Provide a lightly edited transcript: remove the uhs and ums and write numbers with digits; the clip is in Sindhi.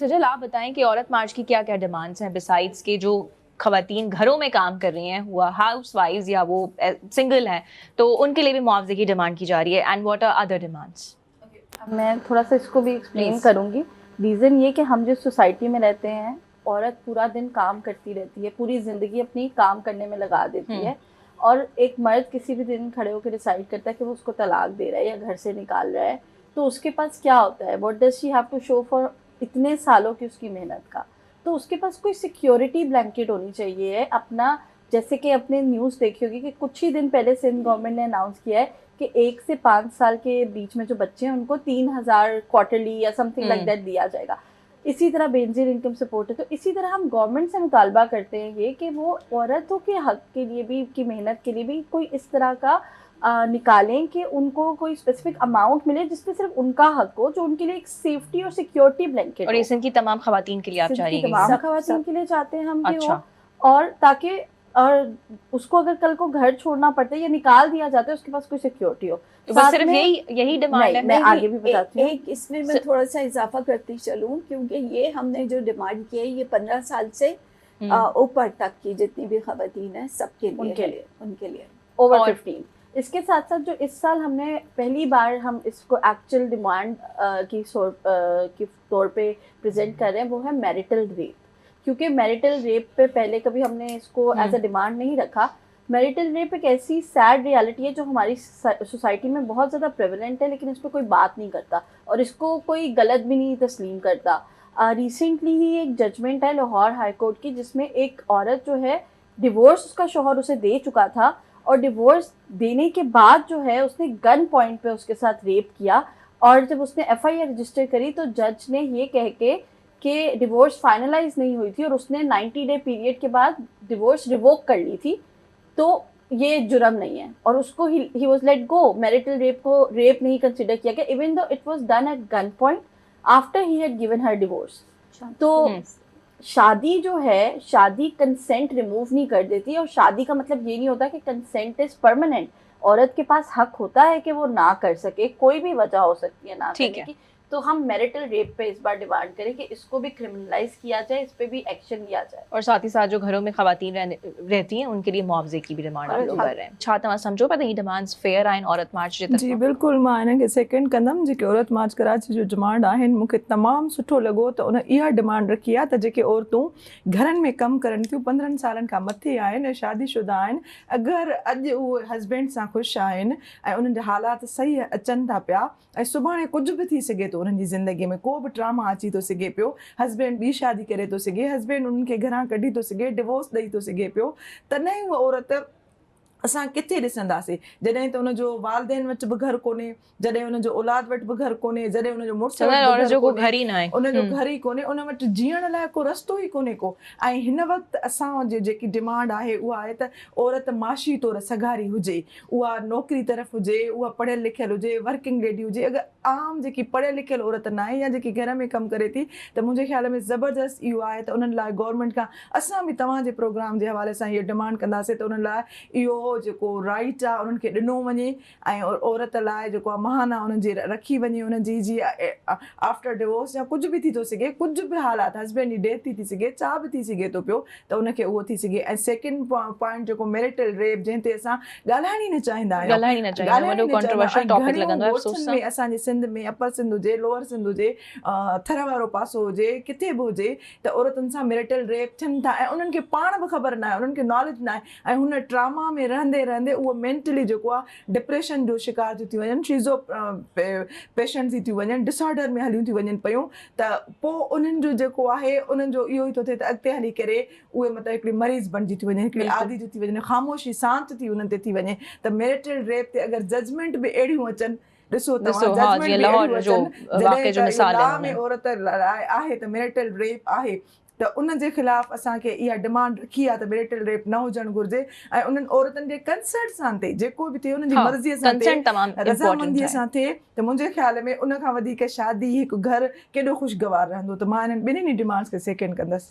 سجل آپ بتائیں کہ عورت مارچ کی کیا کیا ڈیمانڈس ہیں بسائڈس کے جو خواتین گھروں میں کام کر رہی ہیں, ہوا ہاؤس وائز یا وہ سنگل ہیں, تو ان کے لیے بھی معاوضے کی ڈیمانڈ کی جا رہی ہے, and what are other demands? میں تھوڑا سا اس کو بھی ایکسپلین کروں گی. ریزن یہ کہ ہم جس سوسائٹی میں رہتے ہیں, عورت پورا دن کام کرتی رہتی ہے, پوری زندگی اپنی کام کرنے میں لگا دیتی ہے, اور ایک مرد کسی بھی دن کھڑے ہو کے ڈیسائیڈ کرتا ہے کہ وہ اس کو طلاق دے رہا ہے یا گھر سے نکال رہا ہے, تو اس کے پاس کیا ہوتا ہے, what does she have to show for اتنے سالوں کی اس کی محنت کا. تو اس کے پاس کوئی سیکیورٹی بلینکٹ ہونی چاہیے ہے اپنا. جیسے کہ اپنے نیوز دیکھی ہوگی کہ کچھ ہی دن پہلے سندھ گورنمنٹ نے اناؤنس کیا ہے کہ 1 سے 5 سال کے بیچ میں جو بچے ہیں ان کو 3,000 کوارٹرلی یا سم تھنگ لائک دیٹ دیا جائے گا. اسی طرح بینظیر انکم سپورٹ ہے. تو اسی طرح ہم گورنمنٹ سے مطالبہ کرتے ہیں یہ کہ وہ عورتوں کے حق کے لیے بھی, کی محنت کے لیے بھی کوئی اس طرح کا نکالیں کہ ان کو کوئی اسپیسیفک اماؤنٹ ملے جس پہ صرف ان کا حق ہو, جو ان کے لیے ایک سیفٹی اور سیکیورٹی بلینکٹ. اور یہ سندھ کی تمام خواتین کے لیے آپ چاہ رہی ہیں؟ تمام خواتین کے لیے چاہتے ہیں ہم کہ وہ, اور تاکہ اور اس کو اگر کل کو گھر چھوڑنا پڑتا ہے یا نکال دیا جاتا ہے اس کے پاس کوئی سیکیورٹی ہو. صرف یہی ڈیمانڈ ہے. میں آگے بھی بتاتی ہوں. اس میں تھوڑا سا اضافہ کرتی چلوں, کیونکہ یہ ہم نے جو ڈیمانڈ کی ہے یہ 15 سال سے اوپر تک کی جتنی بھی خواتین ہیں سب کے لیے, ان کے لیے اوور 15. اس کے ساتھ ساتھ جو اس سال ہم نے پہلی بار ہم اس کو ایکچوئل ڈیمانڈ کی طور پہ پریزنٹ کر رہے ہیں, وہ ہے میرٹل ریپ. کیونکہ میرٹل ریپ پہ پہلے کبھی ہم نے اس کو ایز اے ڈیمانڈ نہیں رکھا. میرٹل ریپ ایک ایسی سیڈ ریالٹی ہے جو ہماری سوسائٹی میں بہت زیادہ پریویلنٹ ہے, لیکن اس پہ کوئی بات نہیں کرتا اور اس کو کوئی غلط بھی نہیں تسلیم کرتا. ریسنٹلی ہی ایک ججمنٹ ہے لاہور ہائی کورٹ کی, جس میں ایک عورت جو ہے ڈیورس اس کا شوہر اسے دے چکا تھا, اور ڈیورس دینے کے بعد جو ہے اس نے گن پوائنٹ پہ اس کے ساتھ ریپ کیا. اور جب اس نے FIR رجسٹر کری تو جج نے یہ کہہ کے کہ ڈیورس فائنلائز نہیں ہوئی تھی اور اس نے 90 ڈے پیریڈ کے بعد ڈیورس ریووک کر لی تھی, تو یہ جرم نہیں ہے, اور اس کو he was let go. Marital rape کو ریپ نہیں کنسیڈر کیا گیا, even though it was done at gun point after he had given her divorce. تو شادی جو ہے, شادی کنسنٹ ریموو نہیں کر دیتی, اور شادی کا مطلب یہ نہیں ہوتا کہ کنسنٹ از پرماننٹ. عورت کے پاس حق ہوتا ہے کہ وہ نہ کر سکے, کوئی بھی وجہ ہو سکتی ہے نہ کرنے کی. تو ہم میرٹل ریپ پہ اس بار ڈیمانڈ کریں کہ اس کو بھی کرمنلائز کیا جائے, اس پہ بھی ایکشن لیا جائے. اور ساتھ ہی ساتھ جو گھروں میں خواتین رہتی ہیں ان کے لیے معاوضے کی بھی ڈیمانڈ آپ لوگ کر رہے ہیں. چھا تمام سمجھو پتہ یہ ڈیمانڈز فیئر آئین عورت مارچ जे जी बिल्कुलु. मां हिन खे सेकेंड कंदमि. जेके औरत मार्च कराची जो डिमांड आहिनि, मूंखे तमामु सुठो लॻो त उन इहा डिमांड रखी आहे त जेके औरतूं घरनि में कमु करनि थियूं, 15 सालनि खां मथे आहिनि ऐं शादीशुदा आहिनि, अगरि अॼु उहे हस्बैंड सां ख़ुशि आहिनि ऐं उन्हनि जा हालात सही अचनि था पिया, ऐं सुभाणे कुझु बि थी सघे थो उन्हनि जी ज़िंदगीअ में, को बि ट्रामा अची थो सघे पियो, हस्बैंड ॿी शादी करे थो सघे, हस्बैंड उन्हनि खे घरां कढी थो सघे, डिवोर्स ॾेई थो सघे पियो, तॾहिं उहा औरत असां किथे ॾिसंदासीं जॾहिं त उनजो वालदेन वटि बि घरु कोन्हे, जॾहिं उनजो औलाद वटि बि घरु कोन्हे, जॾहिं उनजो मुड़ुस उनजो घर ई कोन्हे, उन वटि जीअण लाइ को रस्तो ई कोन्हे को. ऐं हिन वक़्तु असांजी जेकी डिमांड आहे उहा आहे त औरत माशी तौर सगारी हुजे, उहा नौकिरी तरफ़ हुजे, उहा पढ़ियल लिखियल हुजे, वर्किंग लेडी हुजे. अगरि आम जेकी पढ़ियल लिखियल औरत न आहे या जेकी घर में कमु करे थी, त मुंहिंजे ख़्याल में ज़बरदस्त इहो आहे त उन्हनि लाइ गवर्नमेंट खां असां बि तव्हांजे प्रोग्राम जे हवाले सां इहो डिमांड कंदासीं त उन्हनि लाइ इहो जेको राइट आहे उन्हनि खे ॾिनो वञे, ऐं औरत लाइ जेको आहे महाना उन्हनि जी रखी वञे. उन्हनि जी आफ्टर डिवोर्स या कुझु बि थी थो सघे, कुझु बि हालात, हस्बैंड जी डेथ थी सघे, छा बि थी सघे थो पियो, त उनखे उहो थी सघे. ऐं सेकेंड पॉइंट जेको मैरिटल रेप, जंहिं ते असां ॻाल्हाइण ई न चाहींदा आहियूं. असांजे सिंध में, अपर सिंध हुजे, लोअर सिंध हुजे, थर वारो पासो हुजे, किथे बि हुजे, त औरतुनि सां मैरिटल रेप थियनि था ऐं उन्हनि खे पाण बि ख़बर न आहे, उन्हनि खे नॉलेज न आहे, ऐं हुन ट्रामा में रहंदे उहो मेंटली जेको आहे डिप्रेशन जो शिकार थी वञनि, शीज़ो पेशेंट थी वञनि, डिसऑर्डर में हलियूं थी वञनि पियूं. त पोइ उन्हनि जो जेको आहे उन्हनि जो इहो ई थो थिए त अॻिते हली करे उहे मतिलबु हिकिड़ी मरीज़ बणिजी थी वञे, हिकिड़ी आदी थी वञे, ख़ामोशी शांति थी उन्हनि ते थी वञे. त मैरिटल रेप ते अगरि जजमेंट बि अहिड़ियूं अचनि, ॾिसो तव्हां जजमेंट में औरत आहे त मैरिटल रेप आहे, त उन जे ख़िलाफ़ असांखे इहा डिमांड रखी आहे त मैरिटल रेप न हुजणु घुरिजे, ऐं उन्हनि औरतुनि जे कंसर्ट सां थिए, जेको बि थिए उन्हनि जी मर्ज़ीअ सां थिए, रज़ामंदीअ सां थिए. त मुंहिंजे ख़्याल में उन खां वधीक शादी, हिकु घर केॾो ख़ुशगवार रहंदो. त मां हिननि ॿिन्हिनि डिमांड्स खे सेकेंड कंदसि.